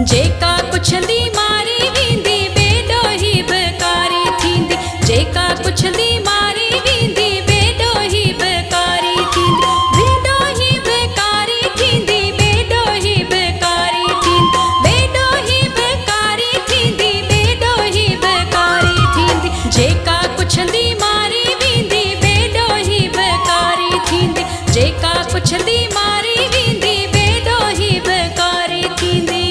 जेका पुछंदी मारी वेंदी बेॾोही बकारी थींदी। जेका पुछंदी मारी वेंदी बेॾोही बकारी थींदी। बेॾोही बकारी थींदी बेॾोही बकारी थींदी। बेॾोही बकारी थींदी बेॾोही बकारी थींदी। जेका पुछंदी मारी वेंदी बेॾोही बकारी थींदी। जेका पुछंदी मारी वेंदी बेॾोही बकारी थींदी।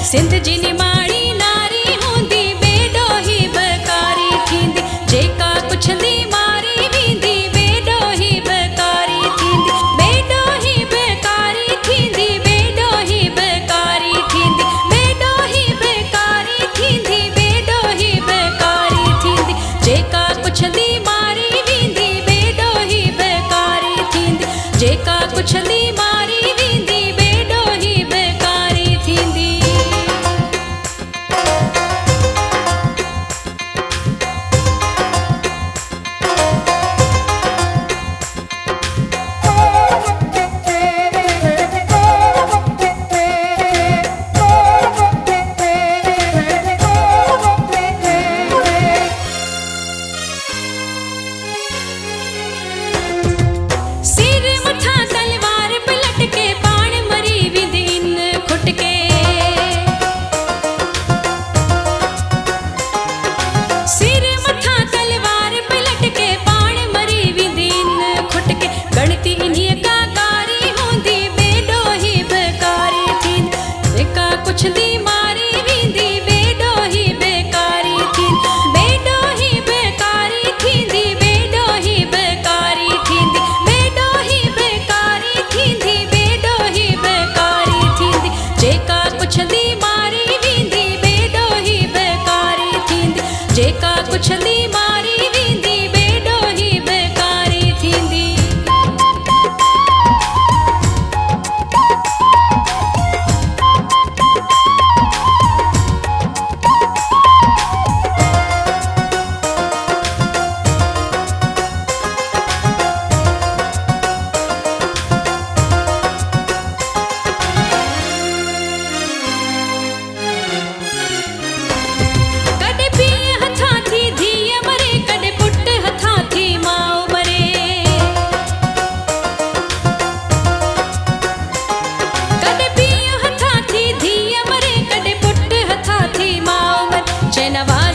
सिंध जी निमाणी नारी हूंदी बेॾोही बकारी थींदी। जेका पुछंदी मारी वेंदी बेॾोही बकारी थींदी। बेॾोही बकारी थींदी बेॾोही बकारी थींदी। बेॾोही बकारी थींदी बेॾोही बकारी थींदी। जेका पुछंदी मारी वेंदी बेॾोही बकारी थींदी। जेका पुछंदी मारी वेंदी बेॾोही बकारी थींदी। पुछंदी मारी वेंदी बेॾोही बकारी थींदी। बेॾोही बकारी थींदी बेॾोही बकारी थींदी। बेॾोही बकारी थींदी बेॾोही बकारी थींदी। जेका पुछंदी मारी वेंदी बेॾोही बकारी थींदी। जेका पुछंदी मारी वेंदी बेॾोही बकारी थींदी। नवाज